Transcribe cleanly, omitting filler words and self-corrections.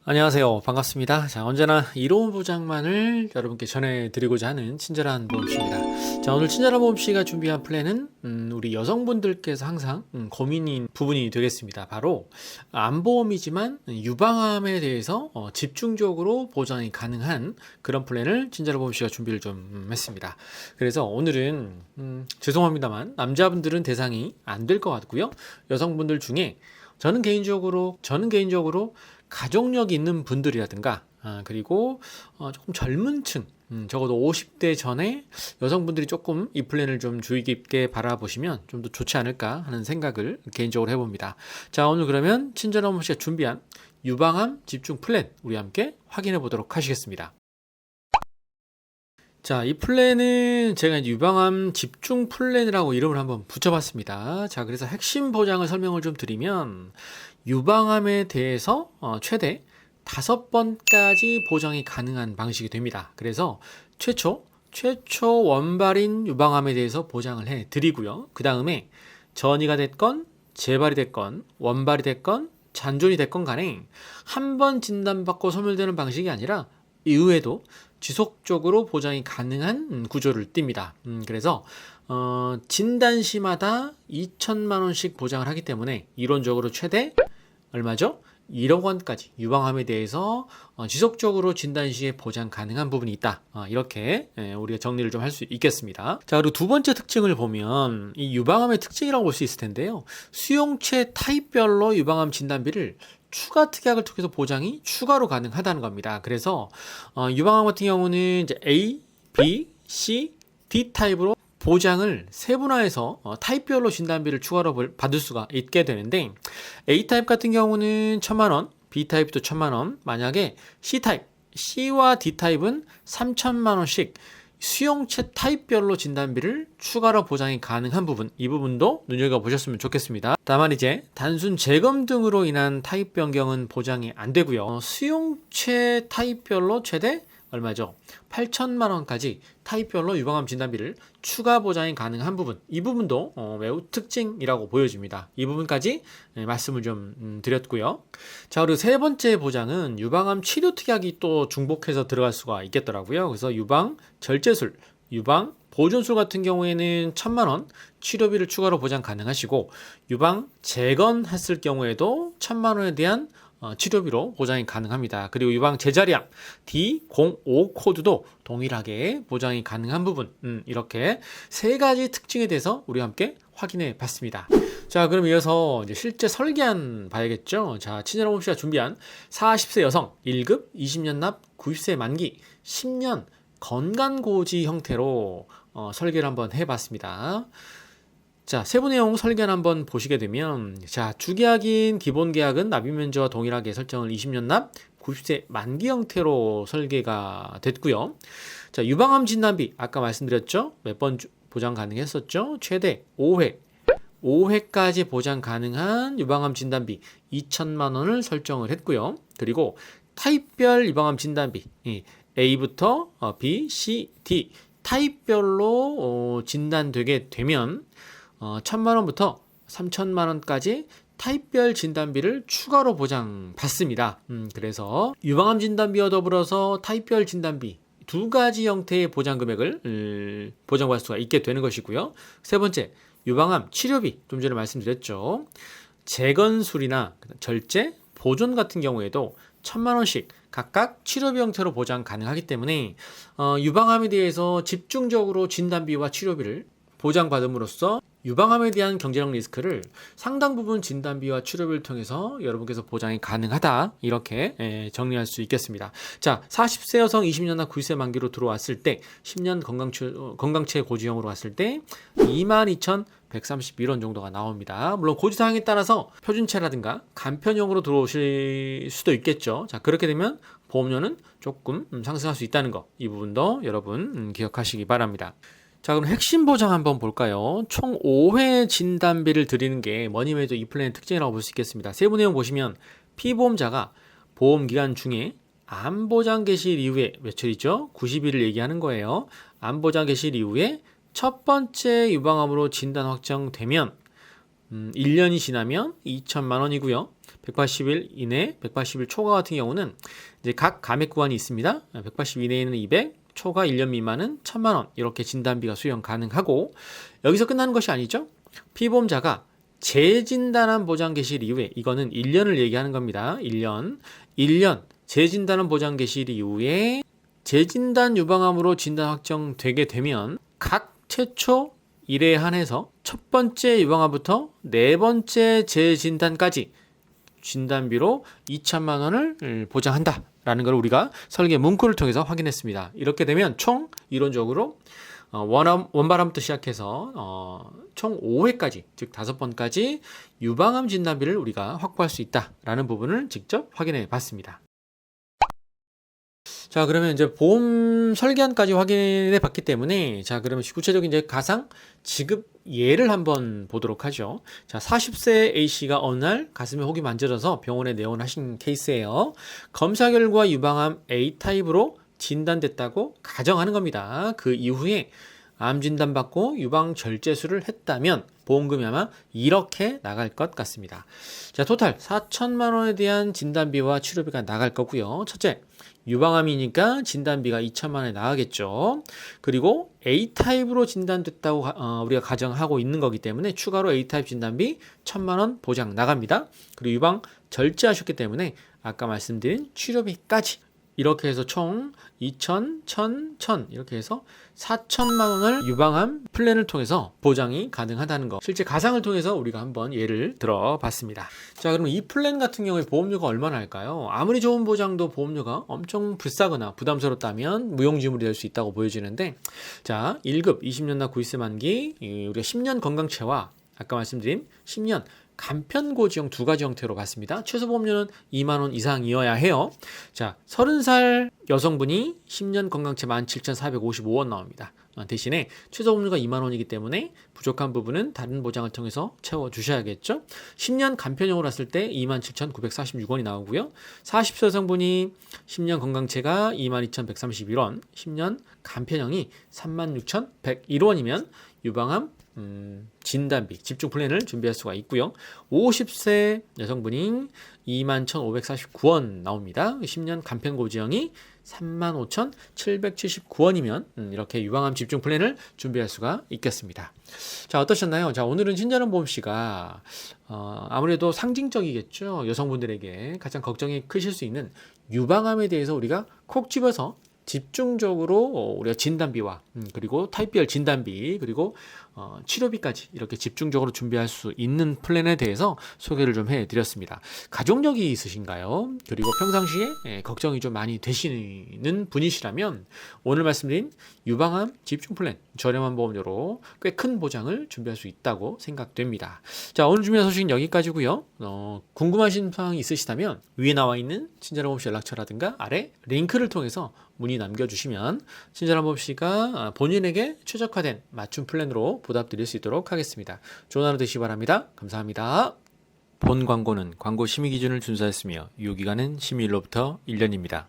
안녕하세요. 반갑습니다. 자, 언제나 이로운 보장만을 여러분께 전해드리고자 하는 친절한 보험씨입니다. 자, 오늘 친절한 보험씨가 준비한 플랜은 우리 여성분들께서 항상 고민인 부분이 되겠습니다. 바로 암보험이지만 유방암에 대해서 집중적으로 보장이 가능한 그런 플랜을 친절한 보험씨가 준비를 좀 했습니다. 그래서 오늘은 죄송합니다만 남자분들은 대상이 안 될 것 같고요. 여성분들 중에 저는 개인적으로 가족력 있는 분들이라든가 그리고 조금 젊은 층 적어도 50대 전에 여성분들이 조금 이 플랜을 좀 주의 깊게 바라보시면 좀 더 좋지 않을까 하는 생각을 개인적으로 해봅니다. 자, 오늘 그러면 친절한 보험 씨가 준비한 유방암 집중 플랜 우리 함께 확인해 보도록 하시겠습니다. 자, 이 플랜은 제가 이제 유방암 집중 플랜이라고 이름을 한번 붙여봤습니다. 자, 그래서 핵심 보장을 설명을 좀 드리면 유방암에 대해서 최대 5번까지 보장이 가능한 방식이 됩니다. 그래서 최초 원발인 유방암에 대해서 보장을 해 드리고요. 그 다음에 전이가 됐건 재발이 됐건 원발이 됐건 잔존이 됐건 간에 한 번 진단받고 소멸되는 방식이 아니라 이후에도 지속적으로 보장이 가능한 구조를 띱니다. 그래서 진단시마다 2천만 원씩 보장을 하기 때문에 이론적으로 최대 얼마죠? 1억 원까지 유방암에 대해서 지속적으로 진단시에 보장 가능한 부분이 있다. 이렇게 우리가 정리를 좀 할 수 있겠습니다. 자, 그리고 두 번째 특징을 보면 이 유방암의 특징이라고 볼 수 있을 텐데요. 수용체 타입별로 유방암 진단비를 추가 특약을 통해서 보장이 추가로 가능하다는 겁니다. 그래서 유방암 같은 경우는 이제 A, B, C, D 타입으로 보장을 세분화해서 타입별로 진단비를 추가로 받을 수가 있게 되는데 A타입 같은 경우는 1,000만 원, B타입도 1,000만 원, 만약에 C타입, C와 D타입은 3,000만 원씩 수용체 타입별로 진단비를 추가로 보장이 가능한 부분, 이 부분도 눈여겨보셨으면 좋겠습니다. 다만 이제 단순 재검 등으로 인한 타입 변경은 보장이 안 되고요. 수용체 타입별로 최대 얼마죠? 8천만 원까지 타입별로 유방암 진단비를 추가 보장이 가능한 부분, 이 부분도 매우 특징이라고 보여집니다. 이 부분까지 말씀을 좀 드렸고요. 자, 그리고 세 번째 보장은 유방암 치료 특약이 또 중복해서 들어갈 수가 있겠더라고요. 그래서 유방 절제술, 유방 보존술 같은 경우에는 1,000만 원 치료비를 추가로 보장 가능하시고 유방 재건했을 경우에도 1,000만 원에 대한 치료비로 보장이 가능합니다. 그리고 유방 제자리암 D05 코드도 동일하게 보장이 가능한 부분, 이렇게 세 가지 특징에 대해서 우리와 함께 확인해 봤습니다. 자, 그럼 이어서 이제 실제 설계안 봐야겠죠. 자, 친절한 보험씨가 준비한 40세 여성 1급 20년 납 90세 만기 10년 건강고지 형태로 설계를 한번 해봤습니다. 자, 세부 내용 설계를 한번 보시게 되면, 자, 주계약인 기본계약은 납입면제와 동일하게 설정을 20년 납 90세 만기 형태로 설계가 됐고요. 자, 유방암 진단비 아까 말씀드렸죠? 몇 번 보장 가능했었죠? 최대 5회까지 보장 가능한 유방암 진단비 2천만 원을 설정을 했고요. 그리고 타입별 유방암 진단비 A부터 B, C, D 타입별로 진단되게 되면 1,000만 원부터 3,000만 원까지 타입별 진단비를 추가로 보장받습니다. 그래서 유방암 진단비와 더불어서 타입별 진단비 두 가지 형태의 보장 금액을 보장받을 수가 있게 되는 것이고요. 세 번째, 유방암 치료비 좀 전에 말씀드렸죠. 재건술이나 절제, 보존 같은 경우에도 1,000만 원씩 각각 치료비 형태로 보장 가능하기 때문에 유방암에 대해서 집중적으로 진단비와 치료비를 보장받음으로써 유방암에 대한 경제적 리스크를 상당 부분 진단비와 치료비를 통해서 여러분께서 보장이 가능하다, 이렇게 정리할 수 있겠습니다. 자, 40세 여성 20년 납 90세 만기로 들어왔을 때 10년 건강체 고지형으로 왔을 때 22,131원 정도가 나옵니다. 물론 고지사항에 따라서 표준체라든가 간편형으로 들어오실 수도 있겠죠. 자, 그렇게 되면 보험료는 조금 상승할 수 있다는 거, 이 부분도 여러분 기억하시기 바랍니다. 자, 그럼 핵심 보장 한번 볼까요? 총 5회 진단비를 드리는 게 뭐니면 해도 이 플랜의 특징이라고 볼 수 있겠습니다. 세부 내용 보시면 피보험자가 보험기간 중에 암보장 개시일 이후에 며칠이죠? 90일을 얘기하는 거예요. 암보장 개시일 이후에 첫 번째 유방암으로 진단 확정되면 1년이 지나면 2천만 원이고요. 180일 이내, 180일 초과 같은 경우는 이제 각 감액 구간이 있습니다. 180일 이내에는 200, 초과 1년 미만은 1,000만 원 이렇게 진단비가 수령 가능하고 여기서 끝나는 것이 아니죠. 피보험자가 재진단한 보장 개시일 이후에 이거는 1년을 얘기하는 겁니다. 1년 재진단한 보장 개시일 이후에 재진단 유방암으로 진단 확정되게 되면 각 최초 1회에 한해서 첫 번째 유방암부터 네 번째 재진단까지 진단비로 2천만 원을 보장한다라는 걸 우리가 설계 문구를 통해서 확인했습니다. 이렇게 되면 총 이론적으로 원발암부터 시작해서 총 5회까지 즉 5번까지 유방암 진단비를 우리가 확보할 수 있다라는 부분을 직접 확인해 봤습니다. 자, 그러면 이제 보험 설계안까지 확인해 봤기 때문에 자, 그러면 구체적인 이제 가상 지급 예를 한번 보도록 하죠. 자, 40세 A씨가 어느 날 가슴에 혹이 만져져서 병원에 내원하신 케이스예요. 검사 결과 유방암 A타입으로 진단됐다고 가정하는 겁니다. 그 이후에 암 진단 받고 유방 절제술을 했다면 보험금이 아마 이렇게 나갈 것 같습니다. 자, 토탈 4천만 원에 대한 진단비와 치료비가 나갈 거고요. 첫째, 유방암이니까 진단비가 2천만 원에 나가겠죠. 그리고 A타입으로 진단됐다고 우리가 가정하고 있는 거기 때문에 추가로 A타입 진단비 1,000만 원 보장 나갑니다. 그리고 유방 절제하셨기 때문에 아까 말씀드린 치료비까지 이렇게 해서 총 2천, 1,000 이렇게 해서 4천만 원을 유방암 플랜을 통해서 보장이 가능하다는 거. 실제 가상을 통해서 우리가 한번 예를 들어봤습니다. 자, 그러면 이 플랜 같은 경우에 보험료가 얼마나 할까요? 아무리 좋은 보장도 보험료가 엄청 비싸거나 부담스럽다면 무용지물이 될 수 있다고 보여지는데, 자, 1급 20년 나 90세 만기 우리가 10년 건강체와 아까 말씀드린 10년 간편고지형 두 가지 형태로 봤습니다. 최소 보험료는 2만 원 이상이어야 해요. 자, 30살 여성분이 10년 건강체 17,455원 나옵니다. 대신에 최소 보험료가 2만 원이기 때문에 부족한 부분은 다른 보장을 통해서 채워주셔야겠죠. 10년 간편형으로 했을 때 27,946원이 나오고요. 40세 여성분이 10년 건강체가 22,131원, 10년 간편형이 36,101원이면 유방암 진단비, 집중 플랜을 준비할 수가 있고요. 50세 여성분이 21,549원 나옵니다. 10년 간편고지형이 35,779원이면 이렇게 유방암 집중 플랜을 준비할 수가 있겠습니다. 자, 어떠셨나요? 자, 오늘은 친절한 보험씨가 아무래도 상징적이겠죠. 여성분들에게 가장 걱정이 크실 수 있는 유방암에 대해서 우리가 콕 집어서 집중적으로 우리가 진단비와 그리고 타입별 진단비 그리고 치료비까지 이렇게 집중적으로 준비할 수 있는 플랜에 대해서 소개를 좀 해드렸습니다. 가족력이 있으신가요? 그리고 평상시에 걱정이 좀 많이 되시는 분이시라면 오늘 말씀드린 유방암 집중 플랜 저렴한 보험료로 꽤 큰 보장을 준비할 수 있다고 생각됩니다. 자, 오늘 준비한 소식은 여기까지고요. 궁금하신 사항이 있으시다면 위에 나와 있는 친절한 보험씨 연락처라든가 아래 링크를 통해서 문의 남겨주시면 친절한 보험씨가 본인에게 최적화된 맞춤 플랜으로 보답드릴 수 있도록 하겠습니다. 좋은 하루 되시기 바랍니다. 감사합니다. 본 광고는 광고 심의 기준을 준수하였으며 유효기간은 심의일로부터 1년입니다.